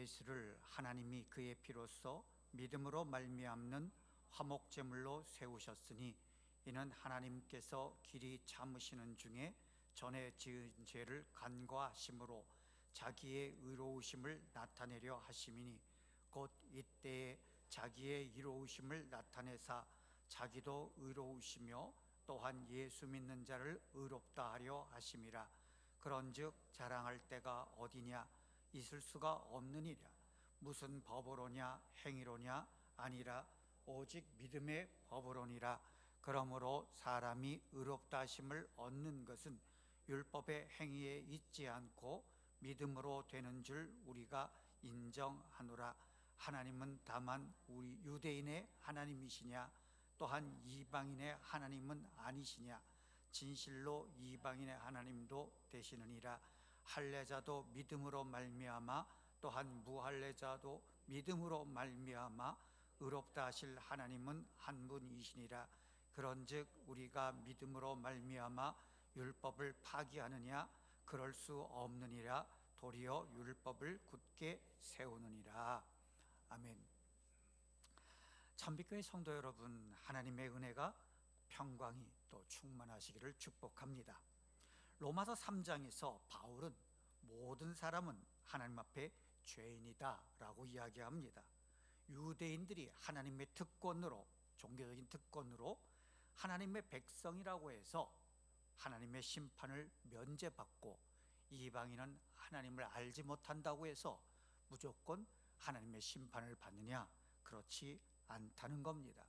예수를 하나님이 그의 피로써 믿음으로 말미암는 화목제물로 세우셨으니 이는 하나님께서 길이 참으시는 중에 전에 지은 죄를 간과하심으로 자기의 의로우심을 나타내려 하심이니 곧 이때에 자기의 의로우심을 나타내사 자기도 의로우시며 또한 예수 믿는 자를 의롭다 하려 하심이라. 그런즉 자랑할 때가 어디냐? 있을 수가 없느니라. 무슨 법으로냐? 행위로냐? 아니라 오직 믿음의 법으로니라. 그러므로 사람이 의롭다 하심을 얻는 것은 율법의 행위에 있지 않고 믿음으로 되는 줄 우리가 인정하노라. 하나님은 다만 우리 유대인의 하나님이시냐? 또한 이방인의 하나님은 아니시냐? 진실로 이방인의 하나님도 되시느니라. 할례자도 믿음으로 말미암아 또한 무할례자도 믿음으로 말미암아 의롭다 하실 하나님은 한 분이시니라. 그런즉 우리가 믿음으로 말미암아 율법을 파기하느냐? 그럴 수 없느니라. 도리어 율법을 굳게 세우느니라. 아멘. 참빛교회 성도 여러분, 하나님의 은혜가 평강이 또 충만하시기를 축복합니다. 로마서 3장에서 바울은 모든 사람은 하나님 앞에 죄인이다 라고 이야기합니다. 유대인들이 하나님의 특권으로, 종교적인 특권으로 하나님의 백성이라고 해서 하나님의 심판을 면제받고, 이방인은 하나님을 알지 못한다고 해서 무조건 하나님의 심판을 받느냐? 그렇지 않다는 겁니다.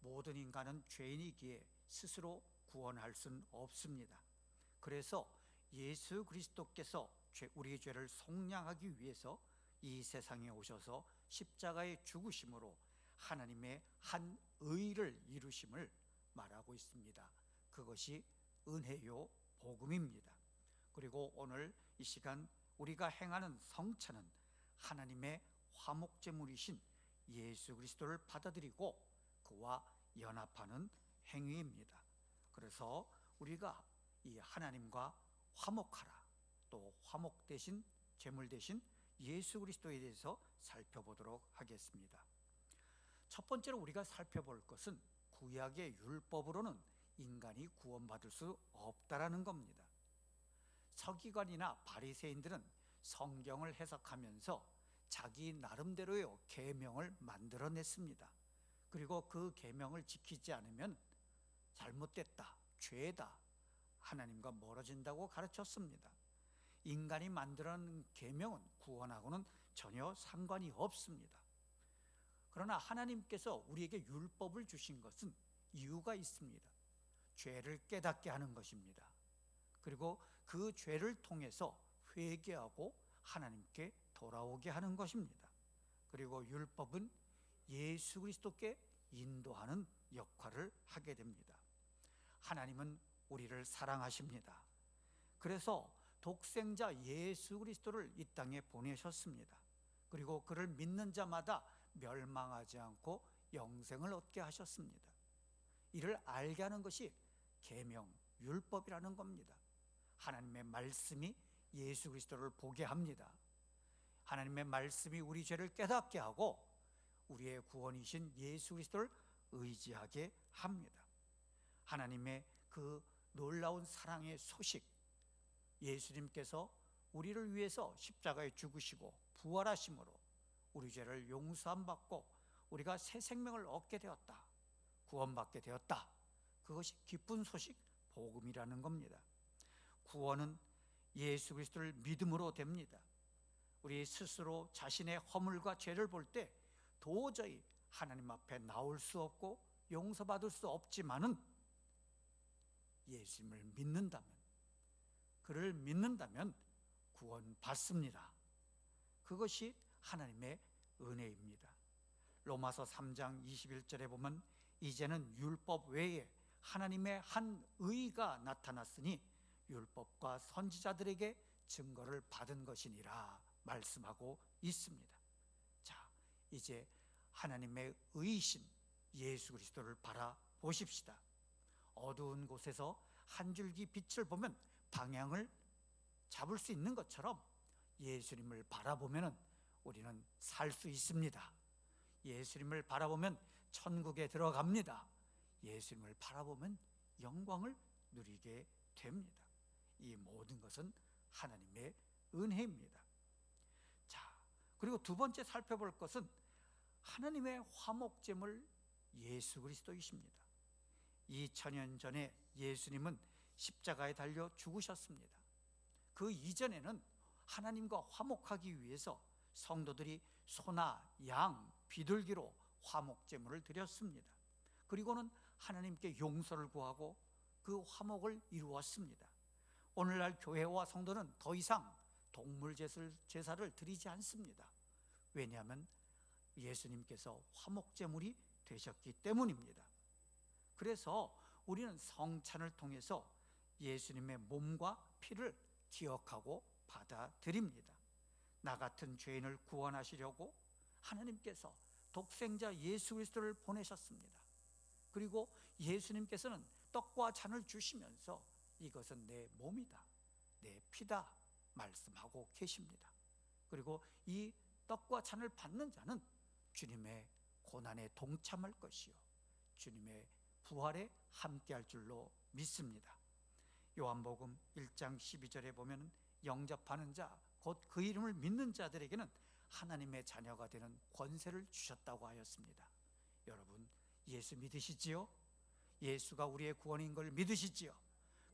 모든 인간은 죄인이기에 스스로 구원할 수는 없습니다. 그래서 예수 그리스도께서 우리의 죄를 속량하기 위해서 이 세상에 오셔서 십자가에 죽으심으로 하나님의 한 의를 이루심을 말하고 있습니다. 그것이 은혜요 복음입니다. 그리고 오늘 이 시간 우리가 행하는 성찬은 하나님의 화목제물이신 예수 그리스도를 받아들이고 그와 연합하는 행위입니다. 그래서 우리가 이 하나님과 화목하라, 또 화목 대신 제물 대신 예수 그리스도에 대해서 살펴보도록 하겠습니다. 첫 번째로 우리가 살펴볼 것은 구약의 율법으로는 인간이 구원받을 수 없다라는 겁니다. 서기관이나 바리새인들은 성경을 해석하면서 자기 나름대로의 계명을 만들어냈습니다. 그리고 그 계명을 지키지 않으면 잘못됐다, 죄다, 하나님과 멀어진다고 가르쳤습니다. 인간이 만들어낸 계명은 구원하고는 전혀 상관이 없습니다. 그러나 하나님께서 우리에게 율법을 주신 것은 이유가 있습니다. 죄를 깨닫게 하는 것입니다. 그리고 그 죄를 통해서 회개하고 하나님께 돌아오게 하는 것입니다. 그리고 율법은 예수 그리스도께 인도하는 역할을 하게 됩니다. 하나님은 우리를 사랑하십니다. 그래서 독생자 예수 그리스도를 이 땅에 보내셨습니다. 그리고 그를 믿는 자마다 멸망하지 않고 영생을 얻게 하셨습니다. 이를 알게 하는 것이 계명, 율법이라는 겁니다. 하나님의 말씀이 예수 그리스도를 보게 합니다. 하나님의 말씀이 우리 죄를 깨닫게 하고 우리의 구원이신 예수 그리스도를 의지하게 합니다. 하나님의 그 놀라운 사랑의 소식, 예수님께서 우리를 위해서 십자가에 죽으시고 부활하심으로 우리 죄를 용서함 받고 우리가 새 생명을 얻게 되었다, 구원받게 되었다. 그것이 기쁜 소식, 복음이라는 겁니다. 구원은 예수 그리스도를 믿음으로 됩니다. 우리 스스로 자신의 허물과 죄를 볼 때 도저히 하나님 앞에 나올 수 없고 용서받을 수 없지만은 예수님을 믿는다면, 그를 믿는다면 구원받습니다. 그것이 하나님의 은혜입니다. 로마서 3장 21절에 보면 이제는 율법 외에 하나님의 한 의가 나타났으니 율법과 선지자들에게 증거를 받은 것이니라 말씀하고 있습니다. 자, 이제 하나님의 의이신 예수 그리스도를 바라보십시다. 어두운 곳에서 한 줄기 빛을 보면 방향을 잡을 수 있는 것처럼 예수님을 바라보면 우리는 살 수 있습니다. 예수님을 바라보면 천국에 들어갑니다. 예수님을 바라보면 영광을 누리게 됩니다. 이 모든 것은 하나님의 은혜입니다. 자, 그리고 두 번째 살펴볼 것은 하나님의 화목제물 예수 그리스도이십니다. 2000년 전에 예수님은 십자가에 달려 죽으셨습니다. 그 이전에는 하나님과 화목하기 위해서 성도들이 소나 양, 비둘기로 화목제물을 드렸습니다. 그리고는 하나님께 용서를 구하고 그 화목을 이루었습니다. 오늘날 교회와 성도는 더 이상 동물 제사를 드리지 않습니다. 왜냐하면 예수님께서 화목제물이 되셨기 때문입니다. 그래서 우리는 성찬을 통해서 예수님의 몸과 피를 기억하고 받아들입니다. 나 같은 죄인을 구원하시려고 하나님께서 독생자 예수 그리스도를 보내셨습니다. 그리고 예수님께서는 떡과 잔을 주시면서 이것은 내 몸이다, 내 피다 말씀하고 계십니다. 그리고 이 떡과 잔을 받는 자는 주님의 고난에 동참할 것이요 주님의 부활에 함께할 줄로 믿습니다. 요한복음 1장 12절에 보면 영접하는 자, 곧 그 이름을 믿는 자들에게는 하나님의 자녀가 되는 권세를 주셨다고 하였습니다. 여러분, 예수 믿으시지요? 예수가 우리의 구원인 걸 믿으시지요?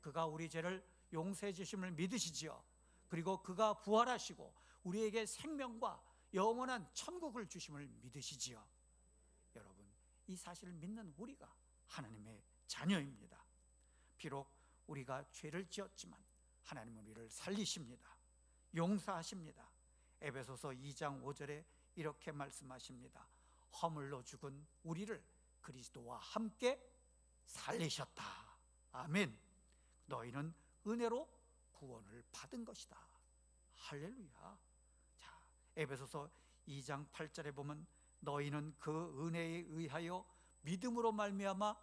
그가 우리 죄를 용서해 주심을 믿으시지요? 그리고 그가 부활하시고 우리에게 생명과 영원한 천국을 주심을 믿으시지요? 여러분, 이 사실을 믿는 우리가 하나님의 자녀입니다. 비록 우리가 죄를 지었지만 하나님은 우리를 살리십니다. 용서하십니다. 에베소서 2장 5절에 이렇게 말씀하십니다. 허물로 죽은 우리를 그리스도와 함께 살리셨다. 아멘. 너희는 은혜로 구원을 받은 것이다. 할렐루야. 자, 에베소서 2장 8절에 보면 너희는 그 은혜에 의하여 믿음으로 말미암아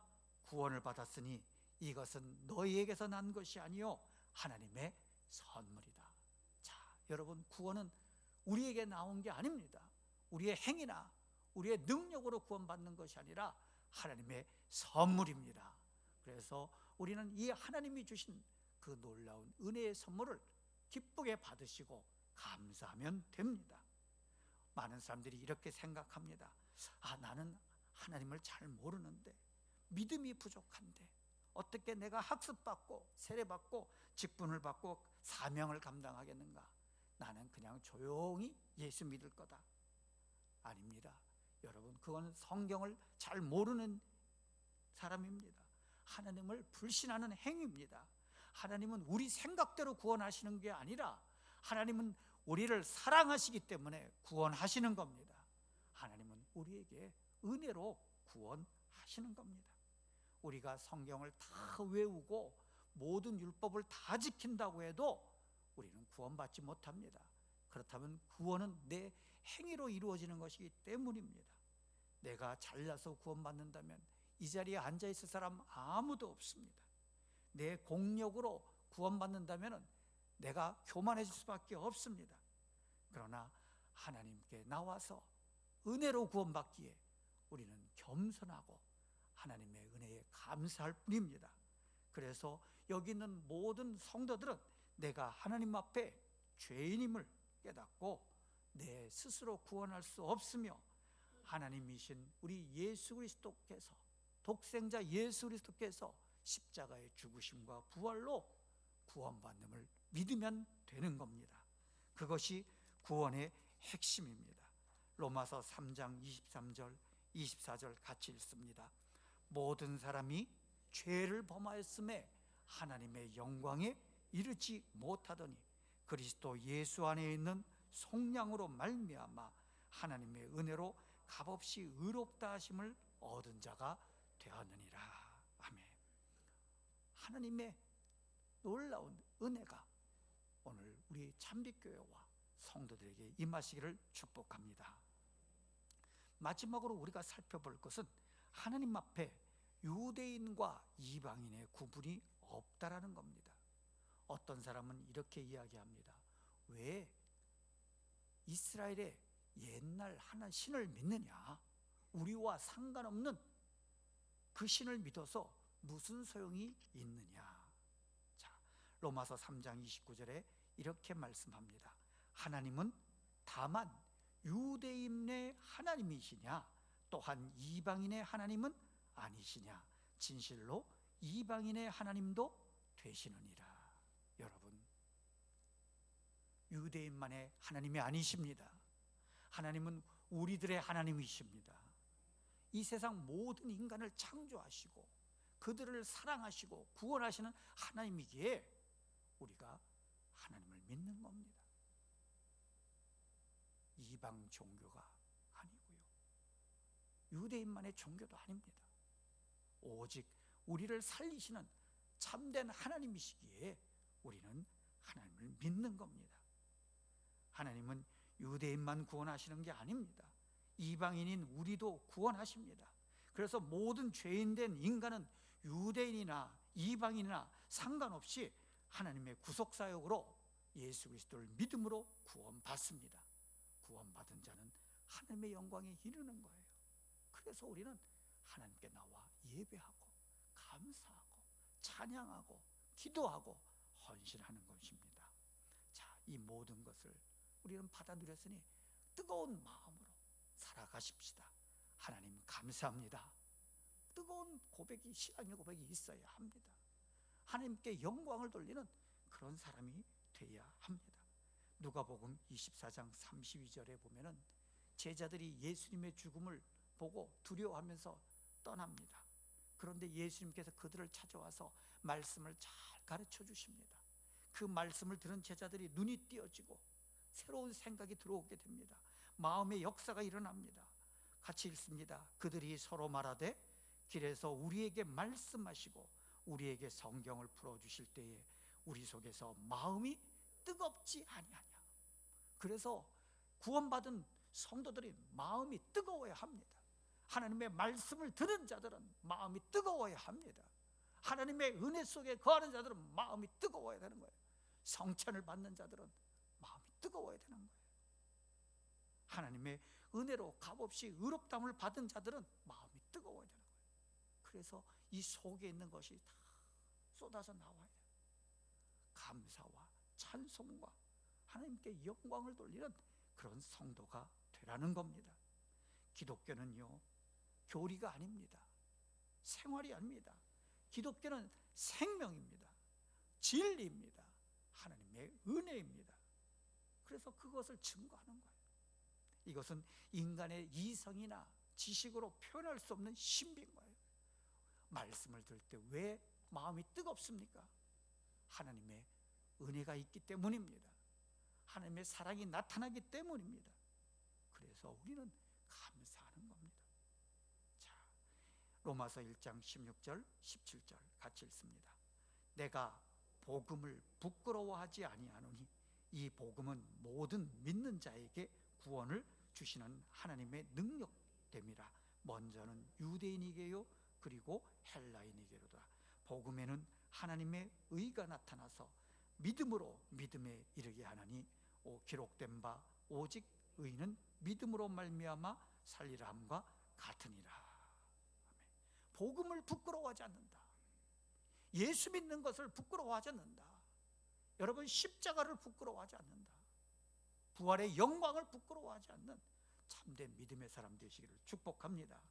구원을 받았으니 이것은 너희에게서 난 것이 아니요 하나님의 선물이다. 자, 여러분, 구원은 우리에게 나온 게 아닙니다. 우리의 행위나 우리의 능력으로 구원받는 것이 아니라 하나님의 선물입니다. 그래서 우리는 이 하나님이 주신 그 놀라운 은혜의 선물을 기쁘게 받으시고 감사하면 됩니다. 많은 사람들이 이렇게 생각합니다. 나는 하나님을 잘 모르는데, 믿음이 부족한데 어떻게 내가 학습받고 세례받고 직분을 받고 사명을 감당하겠는가? 나는 그냥 조용히 예수 믿을 거다. 아닙니다. 여러분, 그건 성경을 잘 모르는 사람입니다. 하나님을 불신하는 행위입니다. 하나님은 우리 생각대로 구원하시는 게 아니라 하나님은 우리를 사랑하시기 때문에 구원하시는 겁니다. 하나님은 우리에게 은혜로 구원하시는 겁니다. 우리가 성경을 다 외우고 모든 율법을 다 지킨다고 해도 우리는 구원받지 못합니다. 그렇다면 구원은 내 행위로 이루어지는 것이기 때문입니다. 내가 잘나서 구원받는다면 이 자리에 앉아있을 사람 아무도 없습니다. 내 공력으로 구원받는다면 내가 교만해질 수밖에 없습니다. 그러나 하나님께 나와서 은혜로 구원받기에 우리는 겸손하고 하나님의 은혜에 감사할 뿐입니다. 그래서 여기 있는 모든 성도들은 내가 하나님 앞에 죄인임을 깨닫고 내 스스로 구원할 수 없으며 하나님이신 우리 예수 그리스도께서, 독생자 예수 그리스도께서 십자가의 죽으심과 부활로 구원받음을 믿으면 되는 겁니다. 그것이 구원의 핵심입니다. 로마서 3장 23절 24절 같이 읽습니다. 모든 사람이 죄를 범하였음에 하나님의 영광에 이르지 못하더니 그리스도 예수 안에 있는 속량으로 말미암아 하나님의 은혜로 값없이 의롭다 하심을 얻은 자가 되었느니라. 아멘. 하나님의 놀라운 은혜가 오늘 우리 참빛교회와 성도들에게 임하시기를 축복합니다. 마지막으로 우리가 살펴볼 것은 하나님 앞에 유대인과 이방인의 구분이 없다라는 겁니다. 어떤 사람은 이렇게 이야기합니다. 왜 이스라엘에 옛날 하나 신을 믿느냐? 우리와 상관없는 그 신을 믿어서 무슨 소용이 있느냐? 자, 로마서 3장 29절에 이렇게 말씀합니다. 하나님은 다만 유대인의 하나님이시냐? 또한 이방인의 하나님은 아니시냐? 진실로 이방인의 하나님도 되시느니라. 여러분, 유대인만의 하나님이 아니십니다. 하나님은 우리들의 하나님이십니다. 이 세상 모든 인간을 창조하시고 그들을 사랑하시고 구원하시는 하나님이기에 우리가 하나님을 믿는 겁니다. 이방 종교가 아니고요, 유대인만의 종교도 아닙니다. 오직 우리를 살리시는 참된 하나님이시기에 우리는 하나님을 믿는 겁니다. 하나님은 유대인만 구원하시는 게 아닙니다. 이방인인 우리도 구원하십니다. 그래서 모든 죄인된 인간은 유대인이나 이방인이나 상관없이 하나님의 구속사역으로 예수 그리스도를 믿음으로 구원받습니다. 구원받은 자는 하나님의 영광에 이르는 거예요. 그래서 우리는 하나님께 나와 예배하고 감사하고 찬양하고 기도하고 헌신하는 것입니다. 자, 이 모든 것을 우리는 받아 누렸으니 뜨거운 마음으로 살아가십시다. 하나님 감사합니다. 뜨거운 고백이, 신앙의 고백이 있어야 합니다. 하나님께 영광을 돌리는 그런 사람이 되어야 합니다. 누가복음 24장 32절에 보면은 제자들이 예수님의 죽음을 보고 두려워하면서 떠납니다. 그런데 예수님께서 그들을 찾아와서 말씀을 잘 가르쳐 주십니다. 그 말씀을 들은 제자들이 눈이 띄어지고 새로운 생각이 들어오게 됩니다. 마음의 역사가 일어납니다. 같이 읽습니다. 그들이 서로 말하되 길에서 우리에게 말씀하시고 우리에게 성경을 풀어주실 때에 우리 속에서 마음이 뜨겁지 아니하냐. 그래서 구원받은 성도들이 마음이 뜨거워야 합니다. 하나님의 말씀을 들은 자들은 마음이 뜨거워야 합니다. 하나님의 은혜 속에 거하는 자들은 마음이 뜨거워야 되는 거예요. 성찬을 받는 자들은 마음이 뜨거워야 되는 거예요. 하나님의 은혜로 값없이 의롭다함을 받은 자들은 마음이 뜨거워야 되는 거예요. 그래서 이 속에 있는 것이 다 쏟아져 나와야 돼요. 감사와 찬송과 하나님께 영광을 돌리는 그런 성도가 되라는 겁니다. 기독교는요, 교리가 아닙니다. 생활이 아닙니다. 기독교는 생명입니다. 진리입니다. 하나님의 은혜입니다. 그래서 그것을 증거하는 거예요. 이것은 인간의 이성이나 지식으로 표현할 수 없는 신비인 거예요. 말씀을 들을 때 왜 마음이 뜨겁습니까? 하나님의 은혜가 있기 때문입니다. 하나님의 사랑이 나타나기 때문입니다. 그래서 우리는 감사하는 겁니다. 자, 로마서 1장 16절 17절 같이 읽습니다. 내가 복음을 부끄러워하지 아니하노니 이 복음은 모든 믿는 자에게 구원을 주시는 하나님의 능력됨이라. 먼저는 유대인에게요 그리고 헬라인에게로다. 복음에는 하나님의 의가 나타나서 믿음으로 믿음에 이르게 하나니 기록된 바 오직 의는 믿음으로 말미암아 살리라 함과 같으니라. 복음을 부끄러워하지 않는다. 예수 믿는 것을 부끄러워하지 않는다. 여러분, 십자가를 부끄러워하지 않는다. 부활의 영광을 부끄러워하지 않는 참된 믿음의 사람 되시기를 축복합니다.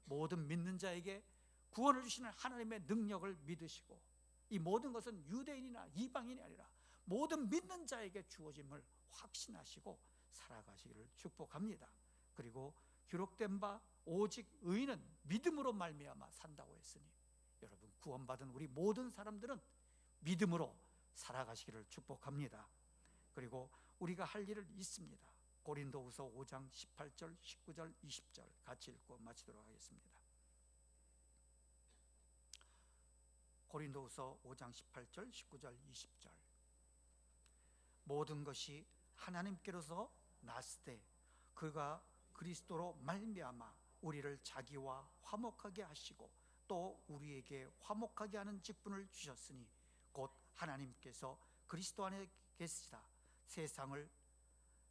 모든 믿는 자에게 구원을 주시는 하나님의 능력을 믿으시고, 이 모든 것은 유대인이나 이방인이 아니라 모든 믿는 자에게 주어짐을 확신하시고 살아가시기를 축복합니다. 그리고 기록된 바 오직 의인은 믿음으로 말미암아 산다고 했으니, 여러분, 구원받은 우리 모든 사람들은 믿음으로 살아가시기를 축복합니다. 그리고 우리가 할 일은 있습니다. 고린도후서 5장 18절, 19절, 20절 같이 읽고 마치도록 하겠습니다. 고린도후서 5장 18절, 19절, 20절. 모든 것이 하나님께로서 났으되 그가 그리스도로 말미암아 우리를 자기와 화목하게 하시고 또 우리에게 화목하게 하는 직분을 주셨으니 곧 하나님께서 그리스도 안에 계시다 세상을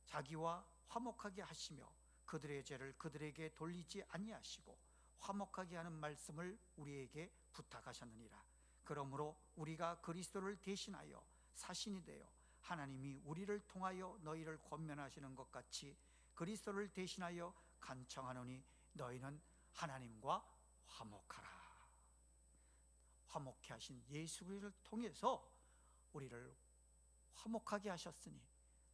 자기와 화목하게 하시며 그들의 죄를 그들에게 돌리지 아니하시고 화목하게 하는 말씀을 우리에게 부탁하셨느니라. 그러므로 우리가 그리스도를 대신하여 사신이 되어 하나님이 우리를 통하여 너희를 권면하시는 것 같이 그리스도를 대신하여 간청하노니 너희는 하나님과 화목하라. 화목케 하신 예수 그리스도를 통해서 우리를 화목하게 하셨으니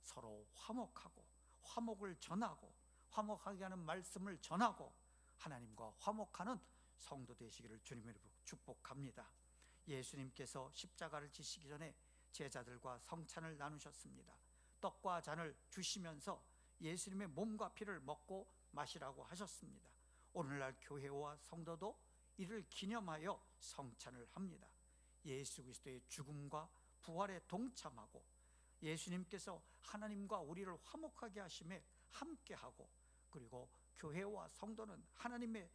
서로 화목하고 화목을 전하고 화목하게 하는 말씀을 전하고 하나님과 화목하는 성도 되시기를 주님으로 축복합니다. 예수님께서 십자가를 지시기 전에 제자들과 성찬을 나누셨습니다. 떡과 잔을 주시면서 예수님의 몸과 피를 먹고 마시라고 하셨습니다. 오늘날 교회와 성도도 이를 기념하여 성찬을 합니다. 예수 그리스도의 죽음과 부활에 동참하고 예수님께서 하나님과 우리를 화목하게 하심에 함께하고, 그리고 교회와 성도는 하나님의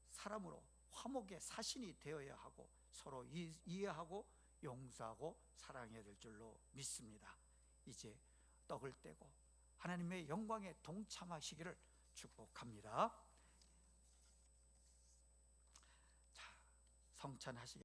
사람으로 화목의 사신이 되어야 하고 서로 이해하고 용서하고 사랑해야 될 줄로 믿습니다. 이제 떡을 떼고 하나님의 영광에 동참하시기를 축복합니다. 자, 성찬하시겠습니다.